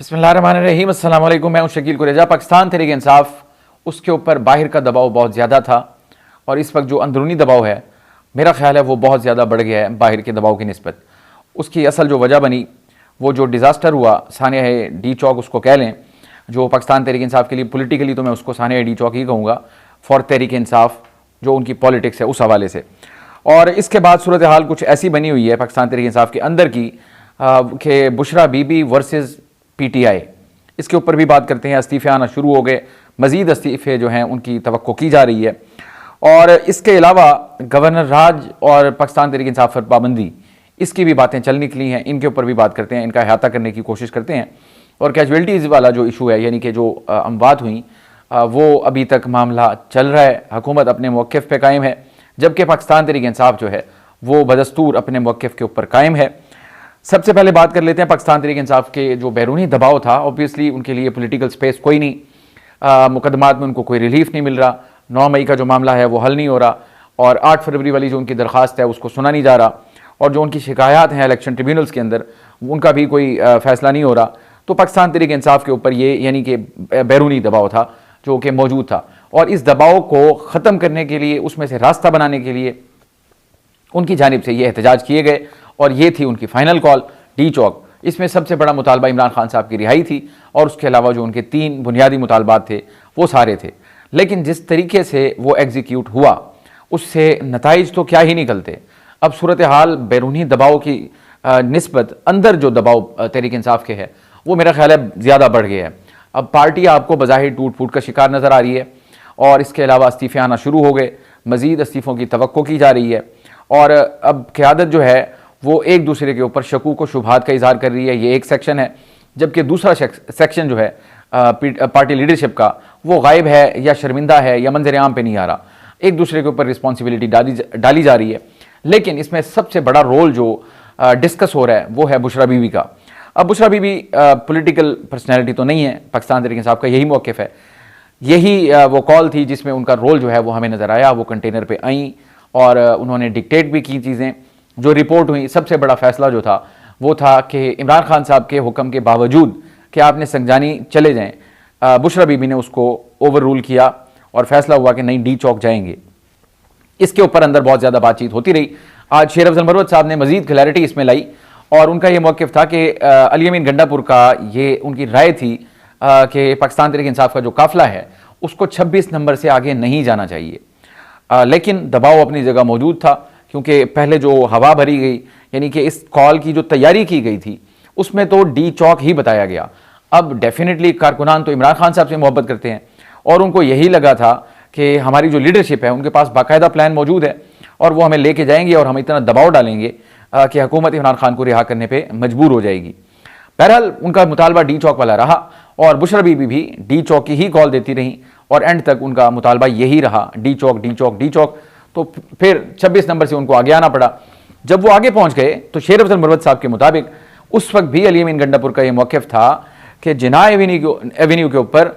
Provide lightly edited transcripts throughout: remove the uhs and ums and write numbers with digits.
बिस्मिल्लाहिर्रहमानिर्रहीम, अस्सलाम वालेकुम। मैं हूं शकील कुरेजा। पाकिस्तान तहरीक इंसाफ, उसके ऊपर बाहर का दबाव बहुत ज़्यादा था और इस वक्त जो अंदरूनी दबाव है मेरा ख्याल है वो बहुत ज़्यादा बढ़ गया है बाहर के दबाव की निस्बत। उसकी असल जो वजह बनी वो जो डिज़ास्टर हुआ सानिया डी चौक उसको कह लें, जो पाकिस्तान तहरीक इंसाफ के लिए पॉलिटिकली तो मैं उसको सानिया डी चौक ही कहूँगा, फॉर तहरीक इंसाफ जो उनकी पॉलिटिक्स है उस हवाले से। और इसके बाद सूरत हाल कुछ ऐसी बनी हुई है पाकिस्तान तहरीक इंसाफ के अंदर की कि बुशरा बीबी वर्सेस पीटीआई, इसके ऊपर भी बात करते हैं। इस्तीफ़े आना शुरू हो गए, मज़ीद इस्तीफ़े जो हैं उनकी तवक्को की जा रही है। और इसके अलावा गवर्नर राज और पाकिस्तान तहरीक इंसाफ पर पाबंदी, इसकी भी बातें चल निकली हैं, इनके ऊपर भी बात करते हैं, इनका अहाता करने की कोशिश करते हैं। और कैजुअल्टीज़ वाला जो इशू है, यानी कि जो अमवात हुई, वो अभी तक मामला चल रहा है। हुकूमत अपने मौक़िफ़ पे कायम है, जबकि पाकिस्तान तहरीक इंसाफ जो है वो बदस्तूर अपने मौक़िफ़ के ऊपर कायम है। सबसे पहले बात कर लेते हैं पाकिस्तान तहरीक इंसाफ के जो बैरूनी दबाव था। ऑब्वियसली उनके लिए पॉलिटिकल स्पेस कोई नहीं, मुकदमात में उनको कोई रिलीफ नहीं मिल रहा। 9 मई का जो मामला है वो हल नहीं हो रहा और 8 फरवरी वाली जो उनकी दरख्वास्त है उसको सुना नहीं जा रहा, और जो उनकी शिकायत हैं इलेक्शन ट्रिब्यूनल्स के अंदर उनका भी कोई फैसला नहीं हो रहा। तो पाकिस्तान तहरीक इंसाफ के ऊपर ये यानी कि बैरूनी दबाव था जो कि मौजूद था, और इस दबाव को ख़त्म करने के लिए, उसमें से रास्ता बनाने के लिए उनकी जानिब से ये एहतजाज किए गए और ये थी उनकी फ़ाइनल कॉल डी चौक। इसमें सबसे बड़ा मुतालबा इमरान खान साहब की रिहाई थी और उसके अलावा जो उनके 3 बुनियादी मुतालबात थे वो सारे थे। लेकिन जिस तरीके से वो एग्जीक्यूट हुआ उससे नताइज तो क्या ही निकलते। अब सूरत हाल बैरूनी दबाव की निस्बत अंदर जो दबाव तहरीक इंसाफ के है वो मेरा ख्याल है ज़्यादा बढ़ गया है। अब पार्टी आपको बज़ाहिर टूट फूट का शिकार नज़र आ रही है और इसके अलावा इस्तीफ़े आना शुरू हो गए, मज़ीद इस्तीफ़ों की तवक्को की जा रही है और अब क़यादत जो है वो एक दूसरे के ऊपर शकूक व शुबहात का इज़हार कर रही है। ये एक सेक्शन है, जबकि दूसरा सेक्शन जो है पार्टी लीडरशिप का वो गायब है या शर्मिंदा है या मंजर आम पे नहीं आ रहा। एक दूसरे के ऊपर रिस्पॉन्सिबिलिटी डाली जा रही है। लेकिन इसमें सबसे बड़ा रोल जो डिस्कस हो रहा है वो है बुशरा बीबी का। अब बुशरा बीबी पॉलिटिकल पर्सनैलिटी तो नहीं है, पाकिस्तान तहरीक इंसाफ का यही मौक़िफ़ है, यही वो कॉल थी जिसमें उनका रोल जो है वो हमें नज़र आया। वो कंटेनर पर आई और उन्होंने डिक्टेट भी की चीज़ें। जो रिपोर्ट हुई, सबसे बड़ा फैसला जो था वो था कि इमरान खान साहब के हुक्म के बावजूद कि आपने संजानी चले जाएं, बुशरा बीबी ने उसको ओवर रूल किया और फैसला हुआ कि नहीं, डी चौक जाएंगे। इसके ऊपर अंदर बहुत ज़्यादा बातचीत होती रही। आज शेर अफजल मरवत साहब ने मज़ीद क्लैरिटी इसमें लाई और उनका ये मौक़िफ़ था कि अली अमीन गंडापुर का ये उनकी राय थी कि पाकिस्तान तहरीक इंसाफ का जो काफ़िला है उसको 26 नंबर से आगे नहीं जाना चाहिए। लेकिन दबाव अपनी जगह मौजूद था, क्योंकि पहले जो हवा भरी गई, यानी कि इस कॉल की जो तैयारी की गई थी उसमें तो डी चौक ही बताया गया। अब डेफिनेटली कारकुनान तो इमरान खान साहब से मोहब्बत करते हैं और उनको यही लगा था कि हमारी जो लीडरशिप है उनके पास बाकायदा प्लान मौजूद है और वो हमें लेके जाएंगे और हम इतना दबाव डालेंगे कि हुकूमत इमरान खान को रिहा करने पर मजबूर हो जाएगी। बहरहाल उनका मुतालबा डी चौक वाला रहा और बुशरा बीबी भी डी चौक की ही कॉल देती रही और एंड तक उनका मुतालबा यही रहा, डी चौक डी चौक डी चौक। तो फिर 26 नंबर से उनको आगे आना पड़ा। जब वो आगे पहुंच गए तो शेर अफजल मरवत साहब के मुताबिक उस वक्त भी अली अमीन गंडापुर का ये मौक़िफ़ था कि जिना एवेन्यू के ऊपर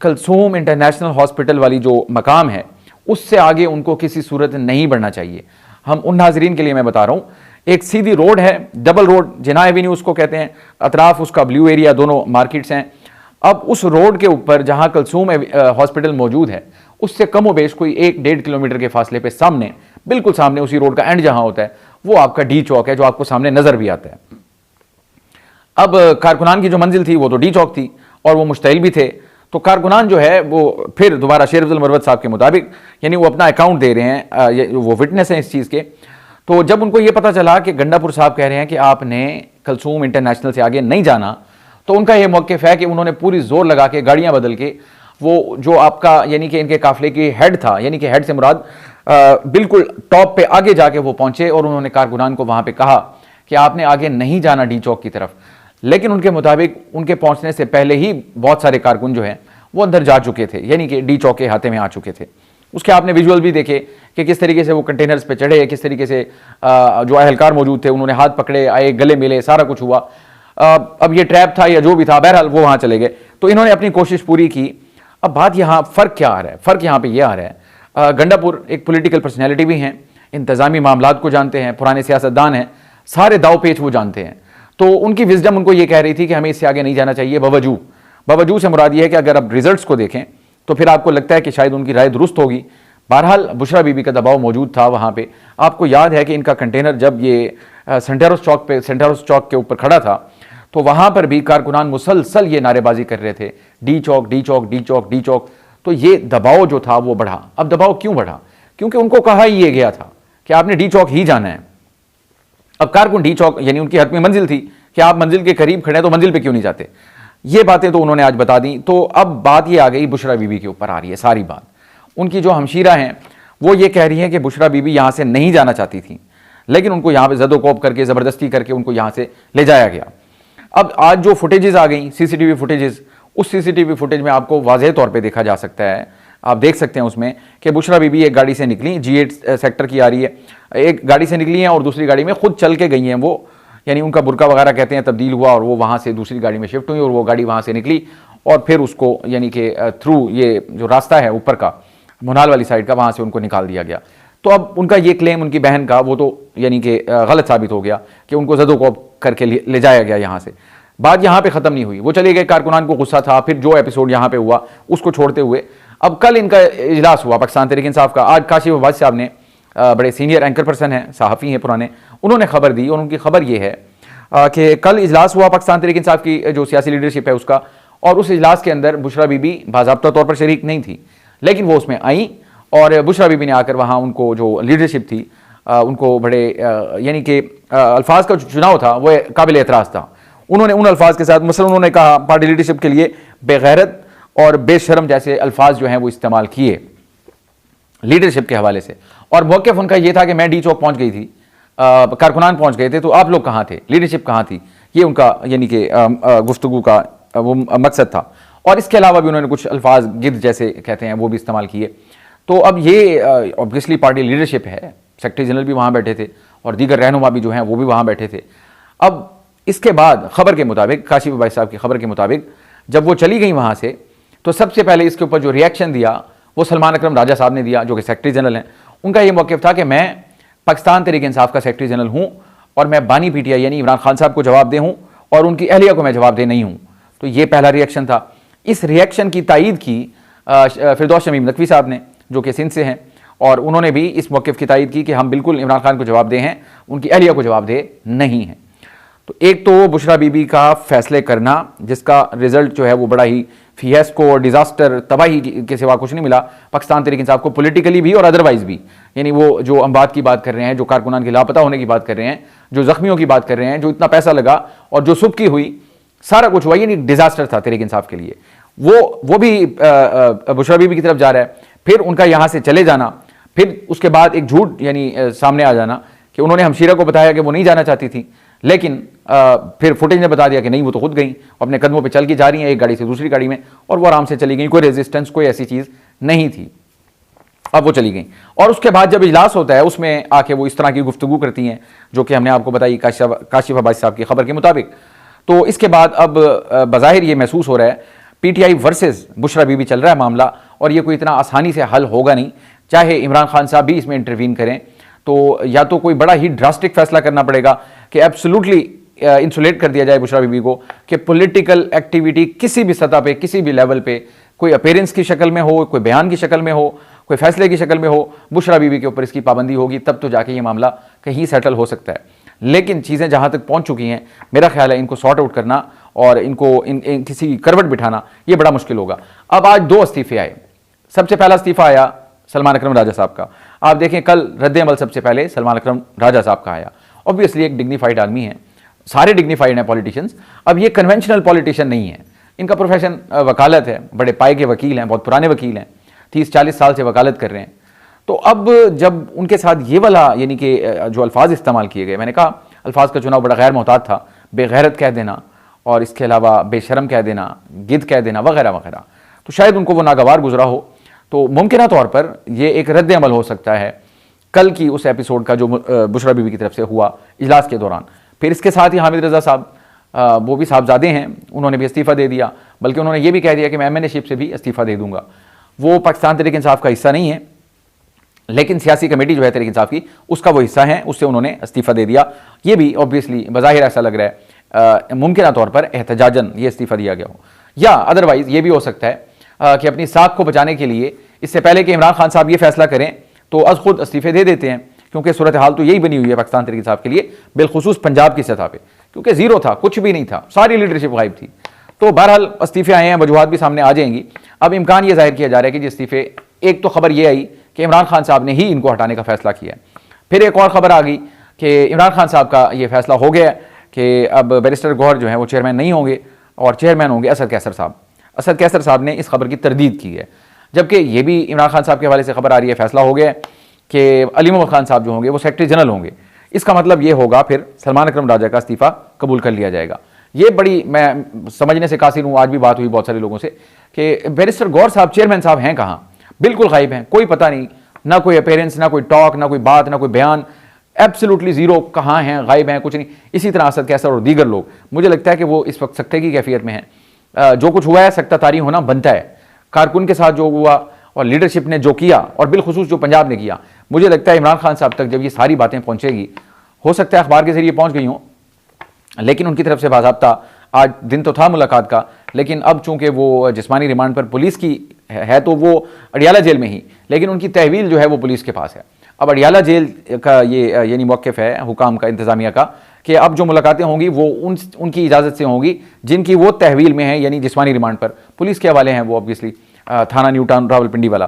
कलसूम इंटरनेशनल हॉस्पिटल वाली जो मकाम है उससे आगे उनको किसी सूरत नहीं बढ़ना चाहिए। हम उन नाजरीन के लिए मैं बता रहा हूँ, एक सीधी रोड है, डबल रोड, जिना एवेन्यू उसको कहते हैं, अतराफ उसका ब्लू एरिया, दोनों मार्केट्स हैं। अब उस रोड के ऊपर जहाँ कलसूम हॉस्पिटल मौजूद है उससे कम व बेश कोई 1-1.5 किलोमीटर के फासले पे सामने, बिल्कुल सामने, उसी रोड का एंड जहां होता है वो आपका डी चौक है जो आपको सामने नजर भी आता है। अब कारकुनान की जो मंजिल थी वो तो डी चौक थी और वो मुश्तइल भी थे। तो कारकुनान जो है वो फिर दोबारा शेर अफजल मरवत साहब के मुताबिक, यानी वो अपना अकाउंट दे रहे हैं, वो विटनेस हैं इस चीज़ के। तो जब उनको ये पता चला कि गंडापुर साहब कह रहे हैं कि आपने कलसूम इंटरनेशनल से आगे नहीं जाना, तो उनका ये मौक़िफ़ है कि उन्होंने पूरी जोर लगा के गाड़ियाँ बदल के वो जो आपका यानी कि इनके काफिले की हेड था, यानी कि हेड से मुराद बिल्कुल टॉप पे आगे जाके वो पहुंचे और उन्होंने कारकुनान को वहां पे कहा कि आपने आगे नहीं जाना डी चौक की तरफ। लेकिन उनके मुताबिक उनके पहुंचने से पहले ही बहुत सारे कारकुन जो हैं वो अंदर जा चुके थे, यानी कि डी चौक के हाथे में आ चुके थे। उसके आपने विजुअल भी देखे कि किस तरीके से वो कंटेनर्स पे चढ़े, किस तरीके से जो अहलकार मौजूद थे उन्होंने हाथ पकड़े, आए, गले मिले, सारा कुछ हुआ। अब ये ट्रैप था या जो भी था, बहरहाल वो वहां चले गए। तो इन्होंने अपनी कोशिश पूरी की। अब बात यहाँ फ़र्क क्या आ रहा है? फ़र्क यहाँ पे ये आ रहा है, गंडापुर एक पॉलिटिकल पर्सनैलिटी भी हैं, इंतज़ामी मामलात को जानते हैं, पुराने सियासतदान हैं, सारे दाव पेच वो जानते हैं। तो उनकी विजडम उनको ये कह रही थी कि हमें इससे आगे नहीं जाना चाहिए। बवजू से मुराद ये है कि अगर आप रिजल्ट्स को देखें तो फिर आपको लगता है कि शायद उनकी राय दुरुस्त होगी। बहरहाल बुशरा बीबी का दबाव मौजूद था वहाँ पे। आपको याद है कि इनका कंटेनर जब ये सेंटेरोस चौक के ऊपर खड़ा था तो वहाँ पर भी कारकुनान मुसलसल ये नारेबाजी कर रहे थे, डी चौक डी चौक डी चौक डी चौक। तो ये दबाव जो था वो बढ़ा। अब दबाव क्यों बढ़ा? क्योंकि उनको कहा ही ये गया था कि आपने डी चौक ही जाना है। अब कारकुन डी चौक यानी उनकी हतमी मंजिल थी कि आप मंजिल के करीब खड़े हैं तो मंजिल पे क्यों नहीं जाते। ये बातें तो उन्होंने आज बता दी। तो अब बात ये आ गई बुशरा बीबी के ऊपर आ रही है सारी बात। उनकी जो हमशीरा हैं वो ये कह रही हैं कि बुशरा बीबी यहाँ से नहीं जाना चाहती थी, लेकिन उनको यहाँ पे जदोकोब करके ज़बरदस्ती करके उनको यहाँ से ले जाया गया। अब आज जो फुटेजेस आ गई, सीसीटीवी फुटेजेस, उस सीसीटीवी फुटेज में आपको वाज़ेह तौर पे देखा जा सकता है, आप देख सकते हैं उसमें कि बुशरा बीबी एक गाड़ी से निकली, G8 सेक्टर की आ रही है, एक गाड़ी से निकली हैं और दूसरी गाड़ी में खुद चल के गई हैं वो, यानी उनका बुरका वगैरह कहते हैं तब्दील हुआ और वो वहाँ से दूसरी गाड़ी में शिफ्ट हुई और वो गाड़ी वहाँ से निकली और फिर उसको यानी कि थ्रू ये जो रास्ता है ऊपर का मुनाल वाली साइड का, वहाँ से उनको निकाल दिया गया। तो अब उनका ये क्लेम उनकी बहन का वो तो यानी कि गलत साबित हो गया कि उनको ज़दोकोब करके ले जाया गया यहाँ से। बात यहाँ पे ख़त्म नहीं हुई, वो चले गए, कारकुनान को गुस्सा था, फिर जो एपिसोड यहाँ पे हुआ उसको छोड़ते हुए अब कल इनका इजलास हुआ पाकिस्तान तहरीक इंसाफ का। आज काशिफ अब्बासी साहब ने, बड़े सीनियर एंकर पर्सन हैं, सहाफ़ी हैं पुराने, उन्होंने खबर दी और उनकी खबर ये है कि कल इजलास हुआ पाकिस्तान तहरीक इंसाफ की जो सियासी लीडरशिप है उसका, और उस इजलास के अंदर बुशरा बीबी बाज़ाब्ता तौर पर शरीक नहीं थी, लेकिन वो उसमें आई और बुशरा बीबी ने आकर वहाँ उनको जो लीडरशिप थी उनको बड़े यानी कि अल्फाज का जो चुनाव था वो काबिल एतराज़ था। उन्होंने उन अल्फाज के साथ मसलन उन्होंने कहा पार्टी लीडरशिप के लिए बेगैरत और बेशरम जैसे अल्फाज जो हैं वो इस्तेमाल किए लीडरशिप के हवाले से। और मौक़िफ़ उनका ये था कि मैं डी चौक पहुँच गई थी, कारकुनान पहुँच गए थे, तो आप लोग कहाँ थे, लीडरशिप कहाँ थी, ये उनका यानी कि गुफ्तगू का वो मकसद था। और इसके अलावा भी उन्होंने कुछ अल्फाज गिद्ध जैसे कहते हैं वो भी इस्तेमाल किए। तो अब ये ऑब्वियसली पार्टी लीडरशिप है, सेक्रेटरी जनरल भी वहाँ बैठे थे और दीगर रहनुमा भी जो हैं वो भी वहाँ बैठे थे। अब इसके बाद खबर के मुताबिक, काशिफ अब्बासी साहब की खबर के मुताबिक, जब वो चली गई वहाँ से तो सबसे पहले इसके ऊपर जो रिएक्शन दिया वो सलमान अकरम राजा साहब ने दिया, जो कि सेक्रेटरी जनरल हैं। उनका ये मौक़िफ़ था कि मैं पाकिस्तान तहरीक इंसाफ का सेक्रेटरी जनरल हूँ और मैं बानी PTI यानी इमरान खान साहब को जवाब दे हूँ और उनकी अहलिया को मैं जवाब दे नहीं हूँ। तो ये पहला रिएक्शन था। इस रिएक्शन की तायीद की फिरदौस शमीम नकवी साहब ने, जो कि सिंध से हैं, और उन्होंने भी इस मौक़िफ़ की तायीद की कि हम बिल्कुल इमरान खान को जवाब दे हैं, उनकी अहलिया को जवाब दे नहीं हैं। तो एक तो बुशरा बीबी का फैसले करना जिसका रिजल्ट जो है वो बड़ा ही फियस्को और डिज़ास्टर, तबाही के सिवा कुछ नहीं मिला पाकिस्तान तहरीक इंसाफ को, पॉलिटिकली भी और अदरवाइज भी। यानी वो जो अमवात की बात कर रहे हैं, जो कारकुनान के लापता होने की बात कर रहे हैं, जो ज़ख्मियों की बात कर रहे हैं, जो इतना पैसा लगा और जो सुबकी हुई, सारा कुछ हुआ, यानी डिज़ास्टर था तहरीक इंसाफ के लिए। वो भी बुशरा बीबी की तरफ जा रहा है। फिर उनका यहाँ से चले जाना, फिर उसके बाद एक झूठ यानी सामने आ जाना कि उन्होंने हमशीरा को बताया कि वो नहीं जाना चाहती थी, लेकिन फिर फुटेज ने बता दिया कि नहीं, वो तो खुद गई, अपने कदमों पे चल के जा रही हैं एक गाड़ी से दूसरी गाड़ी में, और वो आराम से चली गई, कोई रेजिस्टेंस, कोई ऐसी चीज़ नहीं थी। अब वो चली गई और उसके बाद जब इजलास होता है उसमें आके वो इस तरह की गुफ्तगू करती हैं जो कि हमने आपको बताई काशिफ अब्बासी साहब की खबर के मुताबिक। तो इसके बाद अब बज़ाहिर ये महसूस हो रहा है PTI वर्सेस बुशरा बीबी चल रहा है मामला, और ये कोई इतना आसानी से हल होगा नहीं। चाहे इमरान खान साहब भी इसमें इंटरवीन करें तो या तो कोई बड़ा ही ड्रास्टिक फैसला करना पड़ेगा कि एब्सोल्युटली इंसुलेट कर दिया जाए बुशरा बीबी को कि पॉलिटिकल एक्टिविटी किसी भी सतह पे, किसी भी लेवल पे, कोई अपीयरेंस की शक्ल में हो, कोई बयान की शक्ल में हो, कोई फैसले की शक्ल में हो, बुशरा बीबी के ऊपर इसकी पाबंदी होगी, तब तो जाके ये मामला कहीं सेटल हो सकता है। लेकिन चीज़ें जहाँ तक पहुँच चुकी हैं, मेरा ख्याल है इनको सॉर्ट आउट करना और इनको इन किसी करवट बिठाना ये बड़ा मुश्किल होगा। अब आज 2 इस्तीफ़े आए। सबसे पहला इस्तीफ़ा आया सलमान अकरम राजा साहब का। आप देखें कल रद्द अमल सबसे पहले सलमान अकरम राजा साहब का आया। ऑब्वियसली एक डिग्निफाइड आदमी है, सारे डिग्निफाइड हैं पॉलिटिशियंस। अब ये कन्वेंशनल पॉलिटिशियन नहीं है, इनका प्रोफेशन वकालत है, बड़े पाए के वकील हैं, बहुत पुराने वकील हैं, 30-40 साल से वकालत कर रहे हैं। तो अब जब उनके साथ ये वाला यानी कि जो अल्फाज इस्तेमाल किए गए, मैंने कहा अल्फाज का चुनाव बड़ा गैर मोहतात था, बेगैरत कह देना और इसके अलावा बेशरम कह देना, गिद्ध कह देना वगैरह वगैरह, तो शायद उनको वो नागवार गुजरा हो। तो मुमकिन तौर पर ये एक रद्द अमल हो सकता है कल की उस एपिसोड का जो बुशरा बीबी की तरफ से हुआ इजलास के दौरान। फिर इसके साथ ही हामिद रज़ा साहब, वो भी साहबजादे हैं, उन्होंने भी इस्तीफ़ा दे दिया, बल्कि उन्होंने ये भी कह दिया कि मैं MNA-शिप से भी इस्तीफ़ा दे दूंगा। वो पाकिस्तान तहरीक इंसाफ का हिस्सा नहीं है, लेकिन सियासी कमेटी जो है तहरीक इंसाफ की, उसका वो हिस्सा है, उससे उन्होंने इस्तीफ़ा दे दिया। ये भी ऑब्वियसली बज़ाहिर ऐसा लग रहा मुमकिन तौर पर एहतजाजन ये इस्तीफ़ा दिया गया हो, या अदरवाइज़ ये भी हो सकता है कि अपनी साख को बचाने के लिए इससे पहले कि इमरान खान साहब ये फैसला करें तो अज खुद इस्तीफ़े दे देते हैं, क्योंकि सूरत हाल तो यही बनी हुई है पाकिस्तान तहरीक इंसाफ के लिए, बिलखुसूस पंजाब की सतह पर, क्योंकि ज़ीरो था, कुछ भी नहीं था, सारी लीडरशिप गायब थी। तो बहरहाल इस्तीफ़े आए हैं, वजूहात भी सामने आ जाएंगी। अब इम्कान ये जाहिर किया जा रहा है कि जिस इस्तीफ़े, एक तो खबर ये आई कि इमरान खान साहब ने ही इनको हटाने का फैसला किया, फिर एक और खबर आ गई कि इमरान खान साहब का ये फैसला हो गया कि अब बैरिस्टर गौहर जो है वो चेयरमैन नहीं होंगे और चेयरमैन होंगे असद कैसर साहब। असद कैसर साहब ने इस खबर की तरदीद की है, जबकि ये भी इमरान खान साहब के हवाले से खबर आ रही है, फैसला हो गया कि अली मोहम्मद खान साहब जो होंगे वो सेक्रेटरी जनरल होंगे। इसका मतलब ये होगा फिर सलमान अकरम राजा का इस्तीफ़ा कबूल कर लिया जाएगा। ये बड़ी, मैं समझने से कासिर हूँ, आज भी बात हुई बहुत सारे लोगों से कि बैरिस्टर गौहर साहब चेयरमैन साहब हैं कहाँ, बिल्कुल गायब हैं, कोई पता नहीं, ना कोई अपीयरेंस, ना कोई टॉक, ना कोई बात, ना कोई बयान, एब्सोल्युटली ज़ीरो, कहाँ हैं, गायब हैं, कुछ नहीं। इसी तरह असद कैसर और दीगर लोग, मुझे लगता है कि वो इस वक्त सख्ते की कैफियत में हैं। जो कुछ हुआ है सख्ता तारी होना बनता है, कारकुन के साथ जो हुआ और लीडरशिप ने जो किया और बिलखुसूस जो पंजाब ने किया, मुझे लगता है इमरान खान साहब तक जब ये सारी बातें पहुँचेगी, हो सकता है अखबार के जरिए पहुँच गई हों, लेकिन उनकी तरफ से बाज़ाब्ता आज दिन तो था मुलाकात का, लेकिन अब चूंकि वो जिस्मानी रिमांड पर पुलिस की है तो वो अडियाला जेल में ही, लेकिन उनकी तहवील जो है वो पुलिस के पास है। अब अडियाला जेल का ये यानी मौक़िफ़ है हुकाम का, इंतज़ामिया का, कि अब जो मुलाकातें होंगी वो उनकी इजाज़त से होंगी जिनकी वो तहवील में है, यानी जिस्मानी रिमांड पर पुलिस के हवाले हैं वो ऑब्वियसली थाना न्यू टाउन रावलपिंडी वाला।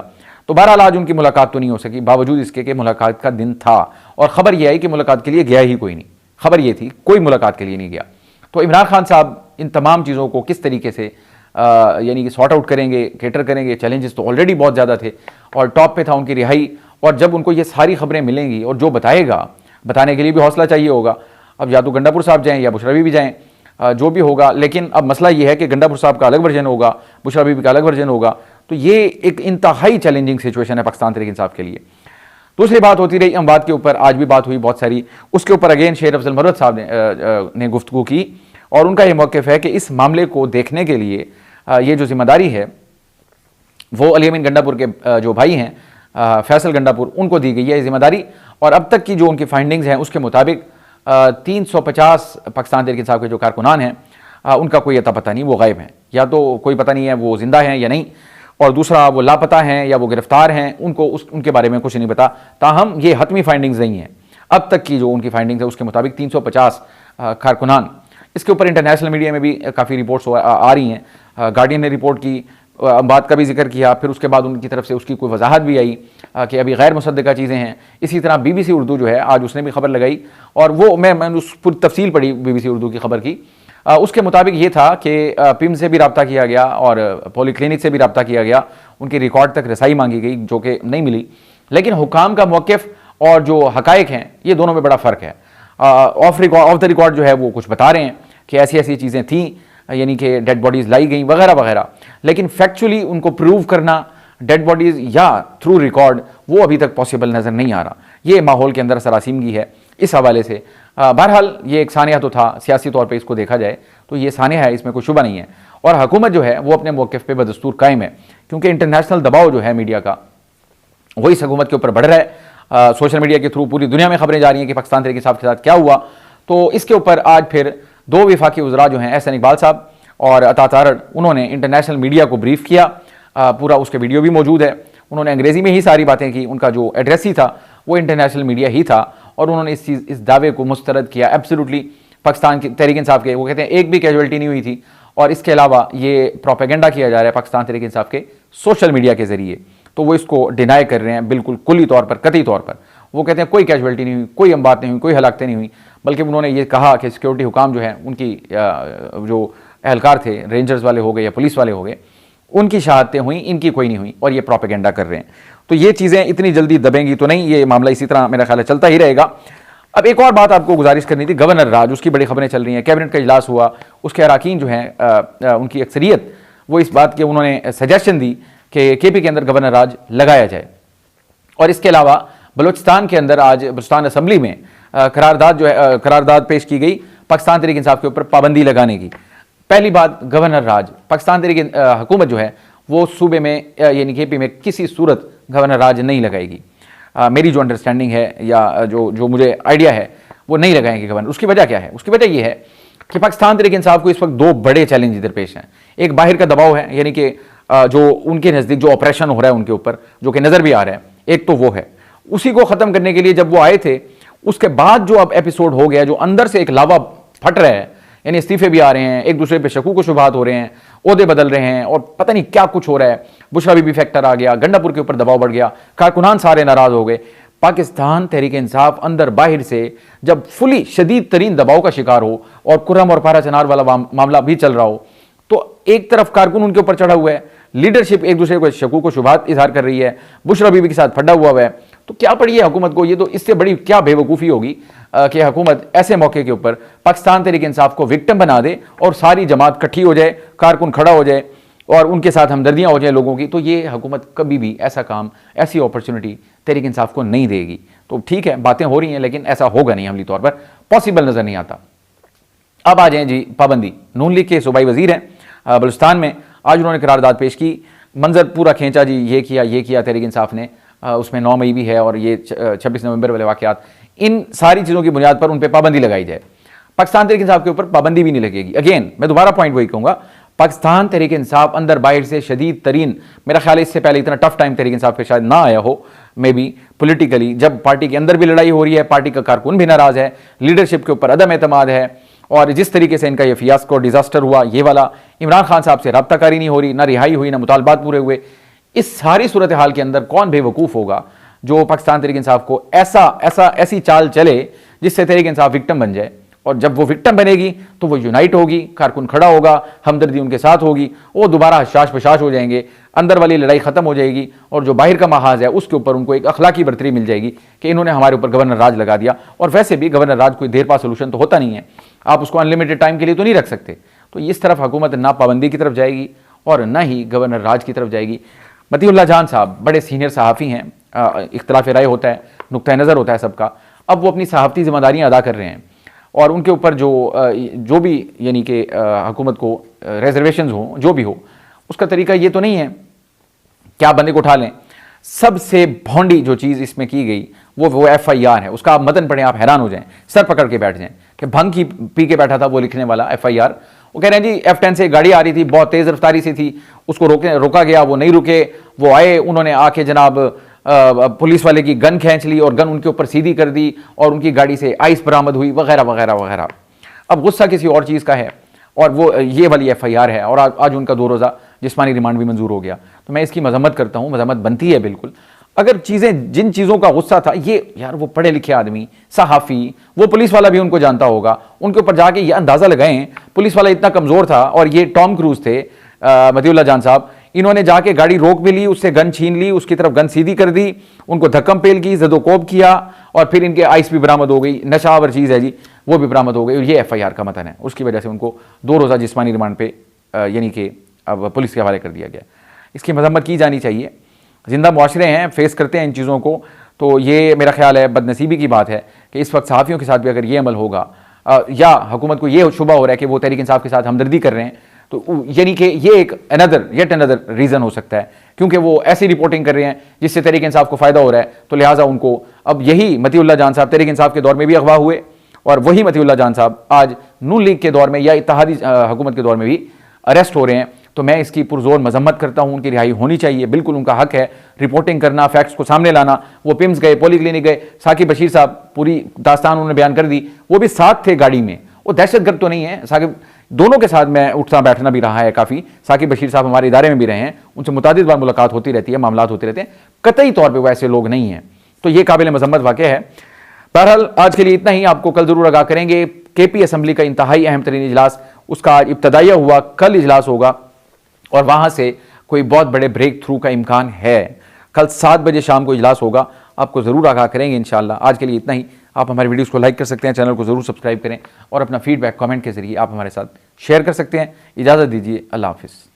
तो बहरहाल आज उनकी मुलाकात तो नहीं हो सकी, बावजूद इसके कि मुलाकात का दिन था और ख़बर यह आई कि मुलाकात के लिए गया ही कोई नहीं, खबर ये थी कोई मुलाकात के लिए नहीं गया। तो इमरान खान साहब इन तमाम चीज़ों को किस तरीके से यानी कि सॉर्ट आउट करेंगे, कैटर करेंगे, चैलेंजेस तो ऑलरेडी बहुत ज़्यादा थे और टॉप पे था उनकी रिहाई, और जब उनको ये सारी खबरें मिलेंगी और जो बताएगा, बताने के लिए भी हौसला चाहिए होगा। अब या तो गंडापुर साहब जाएँ या बुशरा बीबी जाएँ, जो भी होगा, लेकिन अब मसला ये है कि गंडापुर साहब का अलग वर्जन होगा, बुशरा बीबी का अलग वर्जन होगा, तो ये एक इंतहाई चैलेंजिंग सिचुएशन है पाकिस्तान तहरीक इंसाफ के लिए। दूसरी बात होती रही अमवात के ऊपर, आज भी बात हुई बहुत सारी, उसके ऊपर अगेन शेर अफजल मरवत साहब ने गुफ्तगू की और उनका ये मौक़िफ़ है कि इस मामले को देखने के लिए ये जो जिम्मेदारी है वो अली अमीन गंडापुर के जो भाई हैं फैसल गंडापुर, उनको दी गई है जिम्मेदारी। और अब तक की जो उनकी फाइंडिंग्स हैं उसके मुताबिक 350 पाकिस्तान तहरीक इंसाफ के जो कारकुनान हैं उनका कोई अता पता नहीं, वो गायब हैं, या तो कोई पता नहीं है वो ज़िंदा हैं या नहीं, और दूसरा वो लापता हैं या वो गिरफ्तार हैं, उनको उनके बारे में कुछ नहीं पता। ताहम ये हतमी फाइंडिंग्स नहीं हैं, अब तक की जो उनकी फाइंडिंग्स है उसके मुताबिक 350 कारकुनान। इसके ऊपर इंटरनेशनल मीडिया में भी काफ़ी रिपोर्ट्स आ रही हैं, गार्डियन ने रिपोर्ट की, बात का भी जिक्र किया, फिर उसके बाद उनकी तरफ से उसकी कोई वजाहत भी आई कि अभी गैर मुसद्दक़ा चीज़ें हैं। इसी तरह BBC उर्दू जो है आज उसने भी खबर लगाई, और वो मैंने उस पूरी तफसील पढ़ी BBC उर्दू की खबर की। उसके मुताबिक ये था कि पिम से भी रब्ता किया गया और पॉलीक्लिनिक से भी रब्ता किया गया, उनकी रिकॉर्ड तक रसाई मांगी गई जो कि नहीं मिली। लेकिन हुकाम का मौक़िफ़ और जो हक़ाइक़ हैं ये दोनों में बड़ा फ़र्क है। ऑफ द रिकॉर्ड जो है वो कुछ बता रहे हैं कि ऐसी ऐसी चीज़ें थीं, यानी कि डेड बॉडीज़ लाई गई वगैरह वगैरह, लेकिन फैक्चुअली उनको प्रूव करना डेड बॉडीज़ या थ्रू रिकॉर्ड वो अभी तक पॉसिबल नज़र नहीं आ रहा। ये माहौल के अंदर सरासीमगी है इस हवाले से। बहरहाल ये एक सानिया तो था, सियासी तौर पे इसको देखा जाए तो ये सानिया है, इसमें कोई शुबा नहीं है। और हुकूमत जो है वो अपने मौक़िफ़ पे बदस्तूर कायम है, क्योंकि इंटरनेशनल दबाव जो है मीडिया का वही इस हुकूमत के ऊपर बढ़ रहा है। सोशल मीडिया के थ्रू पूरी दुनिया में खबरें जा रही हैं कि पाकिस्तान तहरीक इंसाफ के साथ क्या हुआ। तो इसके ऊपर आज फिर दो वफाकी वज़रा जो हैं एहसन इकबाल साहब और अता तारड़, उन्होंने इंटरनेशनल मीडिया को ब्रीफ किया, पूरा उसके वीडियो भी मौजूद है। उन्होंने अंग्रेज़ी में ही सारी बातें की, उनका जो एड्रेस ही था वो इंटरनेशनल मीडिया ही था, और उन्होंने इस दावे को मुस्तरद किया एब्सोल्युटली पाकिस्तान की तहरीक इंसाफ के। वो कहते हैं एक भी कैजुअल्टी नहीं हुई थी, और इसके अलावा ये प्रोपेगेंडा किया जा रहा है पाकिस्तान तहरीक इंसाफ के सोशल मीडिया के ज़रिए, तो वो इसको डिनाई कर रहे हैं बिल्कुल कुल्ली तौर पर, कतई तौर पर। वो कहते हैं कोई कैजुअल्टी नहीं हुई, कोई अमवात नहीं हुई, कोई हलाकतें नहीं हुई, बल्कि उन्होंने ये कहा कि सिक्योरिटी हुकाम जो हैं उनकी जो एहलकार थे, रेंजर्स वाले हो गए या पुलिस वाले हो गए, उनकी शहादतें हुई, इनकी कोई नहीं हुई, और ये प्रोपेगेंडा कर रहे हैं। तो ये चीज़ें इतनी जल्दी दबेंगी तो नहीं, ये मामला इसी तरह मेरा ख्याल है चलता ही रहेगा। अब एक और बात आपको गुजारिश करनी थी, गवर्नर राज, उसकी बड़ी खबरें चल रही हैं, कैबिनेट का इजलास हुआ, उसके अरकान जो हैं उनकी अक्सरियत वो इस बात के उन्होंने सजेशन दी कि KP के अंदर गवर्नर राज लगाया जाए। और इसके अलावा बलूचिस्तान के अंदर आज बलूचिस्तान असम्बली में करारदाद पेश की गई पाकिस्तान तहरीक इंसाफ के ऊपर पाबंदी लगाने की। पहली बात, गवर्नर राज, पाकिस्तान तहरीक हुकूमत जो है वो सूबे में यानी KP में किसी सूरत गवर्नर राज नहीं लगाएगी। मेरी जो अंडरस्टैंडिंग है या जो मुझे आइडिया है वो नहीं लगाएंगे गवर्नर। उसकी वजह क्या है? उसकी वजह ये है कि पाकिस्तान तहरीक इंसाफ को इस वक्त दो बड़े चैलेंज इधर पेश हैं। एक बाहर का दबाव है, यानी कि जो उनके नज़दीक जो ऑपरेशन हो रहा है उनके ऊपर, जो कि नज़र भी आ रहा है, एक तो वो है। उसी को ख़त्म करने के लिए जब वो आए थे, उसके बाद जो अब एपिसोड हो गया, जो अंदर से एक लावा फट रहा है, यानी इस्तीफे भी आ रहे हैं, एक दूसरे पे शकूक शुबहात हो रहे हैं, ओहदे बदल रहे हैं और पता नहीं क्या कुछ हो रहा है। बुशरा बीबी फैक्टर आ गया, गंडापुर के ऊपर दबाव बढ़ गया, कारकुनान सारे नाराज हो गए। पाकिस्तान तहरीक इंसाफ अंदर बाहर से जब फुली शदीद तरीन दबाव का शिकार हो और कुर्रम और पारा चनार वाला मामला भी चल रहा हो, तो एक तरफ कारकुन उनके ऊपर चढ़ा हुआ है, लीडरशिप एक दूसरे को शकूक शुबहात इजहार कर रही है, बुशरा बीबी के साथ फड्डा हुआ है। तो क्या पड़ी है हुकूमत को, ये तो इससे बड़ी क्या बेवकूफ़ी होगी कि हुकूमत ऐसे मौके के ऊपर पाकिस्तान तहरीक इंसाफ को विक्टिम बना दे और सारी जमात इकट्ठी हो जाए, कारकुन खड़ा हो जाए और उनके साथ हमदर्दियाँ हो जाए लोगों की। तो ये हुकूमत कभी भी ऐसा काम, ऐसी अपॉर्चुनिटी तहरीक इंसाफ को नहीं देगी। तो ठीक है, बातें हो रही हैं, लेकिन ऐसा होगा नहीं, अमली तौर पर पॉसिबल नज़र नहीं आता। अब आ जाए जी पाबंदी। नून लीग के सूबाई वजीर हैं बलूचिस्तान में, आज उन्होंने करारदाद पेश की, मंजर पूरा खींचा जी, ये किया तहरीक इंसाफ ने, उसमें 9 मई भी है और ये 26 नवंबर वाले वाक़यात, इन सारी चीज़ों की बुनियाद पर उन पर पाबंदी लगाई जाए। पाकिस्तान तहरीक इंसाफ के ऊपर पाबंदी भी नहीं लगेगी। अगेन मैं दोबारा पॉइंट वही कहूँगा, पाकिस्तान तहरीक इंसाफ अंदर बाहर से शदीद तरीन, मेरा ख्याल है इससे पहले इतना टफ टाइम तहरीक इंसाफ पे शायद ना आया हो, मे बी पॉलिटिकली, जब पार्टी के अंदर भी लड़ाई हो रही है, पार्टी का कारकुन भी नाराज़ है, लीडरशिप के ऊपर अदम एतमाद है, और जिस तरीके से इनका ये फियास्को डिजास्टर हुआ, ये वाला, इमरान खान साहब से रब्ताकारी नहीं हो रही, ना रिहाई हुई, ना मुतालबात पूरे हुए। इस सारी सूरत हाल के अंदर कौन बेवकूफ़ होगा जो पाकिस्तान तहरीक इंसाफ को ऐसी चाल चले जिससे तहरीक इंसाफ विक्टिम बन जाए। और जब वो विक्टिम बनेगी तो वो यूनाइट होगी, कारकुन खड़ा होगा, हमदर्दी उनके साथ होगी, वो दोबारा हशाश बशाश हो जाएंगे, अंदर वाली लड़ाई खत्म हो जाएगी और जो बाहर का महाज है उसके ऊपर उनको एक अखलाकी बरतरी मिल जाएगी कि इन्होंने हमारे ऊपर गवर्नर राज लगा दिया। और वैसे भी गवर्नर राज कोई देर पा सोल्यूशन तो होता नहीं है, आप उसको अनलिमिटेड टाइम के लिए तो नहीं रख सकते। तो इस तरफ हुकूमत ना पाबंदी की तरफ जाएगी और ना ही गवर्नर राज की तरफ जाएगी। मतीउल्लाह जान साहब बड़े सीनियर सहाफ़ी हैं, इख्तलाफ राय होता है, नुक्ता नज़र होता है सबका, अब वो अपनी सहाफ़ती जिम्मेदारियाँ अदा कर रहे हैं और उनके ऊपर जो भी यानी कि हुकूमत को रिजर्वेशंस हो, जो भी हो, उसका तरीका ये तो नहीं है कि आप बंदे को उठा लें। सबसे भोंडी जो चीज़ इसमें की गई वो FIR है, उसका आप मतन पढ़ें, आप हैरान हो जाएं, सर पकड़ के बैठ जाएं कि भंग की पी के बैठा था वो लिखने वाला FIR। वो कह रहे हैं जी F10 से गाड़ी आ रही थी, बहुत तेज़ रफ्तारी से थी, उसको रोका गया, वो नहीं रुके, वो आए, उन्होंने आके जनाब पुलिस वाले की गन खींच ली और गन उनके ऊपर सीधी कर दी और उनकी गाड़ी से आइस बरामद हुई, वगैरह वगैरह वगैरह। अब गुस्सा किसी और चीज़ का है और वो ये वाली FIR है और आज उनका 2 रोज़ा जिस्मानी रिमांड भी मंजूर हो गया। तो मैं इसकी मजम्मत करता हूँ, मजम्मत बनती है बिल्कुल। अगर जिन चीज़ों का गुस्सा था, ये यार वो पढ़े लिखे आदमी, सहाफ़ी, वो पुलिस वाला भी उनको जानता होगा, उनके ऊपर जाके ये अंदाज़ा लगाएं पुलिस वाला इतना कमज़ोर था और ये टॉम क्रूज थे मतीउल्लाह जान साहब, इन्होंने जाके गाड़ी रोक भी ली, उससे गन छीन ली, उसकी तरफ गन सीधी कर दी, उनको धक्कम पेल की, जदोकोब किया और फिर इनके आइस भी बरामद हो गई, नशावर चीज़ है जी, वो भी बरामद हो गई और ये FIR का मतन है। उसकी वजह से उनको 2 रोज़ा जिस्मानी रिमांड पे यानी कि अब पुलिस के हवाले कर दिया गया। इसकी मजम्मत की जानी चाहिए। जिंदा मुआशरे हैं, फेस करते हैं इन चीज़ों को, तो ये मेरा ख्याल है बदनसीबी की बात है कि इस वक्त सहाफ़ियों के साथ भी अगर ये अमल होगा या हुकूमत को ये शुबा हो रहा है कि वो तहरीक इंसाफ के साथ हमदर्दी कर रहे हैं, तो यानी कि ये एक येट अनदर रीज़न हो सकता है, क्योंकि वो ऐसी रिपोर्टिंग कर रहे हैं जिससे तहरीक इंसाफ को फ़ायदा हो रहा है। तो लिहाजा उनको अब यही मतीउल्लाह जान साहब तहरीक इंसाफ के दौर में भी अगवा हुए और वही मतीउल्लाह जान साहब आज नून लीग के दौर में या इत्तेहादी हुकूमत के दौर में भी अरेस्ट हो रहे हैं। तो मैं इसकी पुरजोर मजम्मत करता हूँ, उनकी रिहाई होनी चाहिए, बिल्कुल उनका हक है रिपोर्टिंग करना, फैक्ट्स को सामने लाना। वो पिम्स गए, पोली क्लिनिक गए, साकिब बशीर साहब पूरी दास्तान उन्होंने बयान कर दी, वो भी साथ थे गाड़ी में, वो दहशतगर्द तो नहीं है। साकिब दोनों के साथ मैं उठना बैठना भी रहा है काफ़ी, साकिब बशीर साहब हमारे इदारे में भी रहे हैं, उनसे मुतादिद बार मुलाकात होती रहती है, मामलात होते रहते हैं, कतई तौर पर वो ऐसे लोग नहीं हैं। तो ये काबिल मजम्मत वाक़या है। बहरहाल आज के लिए इतना ही, आपको कल ज़रूर आगाह करेंगे। KP असम्बली का इंतहाई अहम तरीन इजलास, उसका इब्तदाइया हुआ, कल इजलास होगा और वहाँ से कोई बहुत बड़े ब्रेक थ्रू का इम्कान है। कल 7 बजे शाम को इजलास होगा, आपको ज़रूर आगाह करेंगे इंशाअल्लाह। आज के लिए इतना ही। आप हमारे वीडियोस को लाइक कर सकते हैं, चैनल को ज़रूर सब्सक्राइब करें और अपना फीडबैक कमेंट के ज़रिए आप हमारे साथ शेयर कर सकते हैं। इजाज़त दीजिए, अल्लाह हाफ़िज़।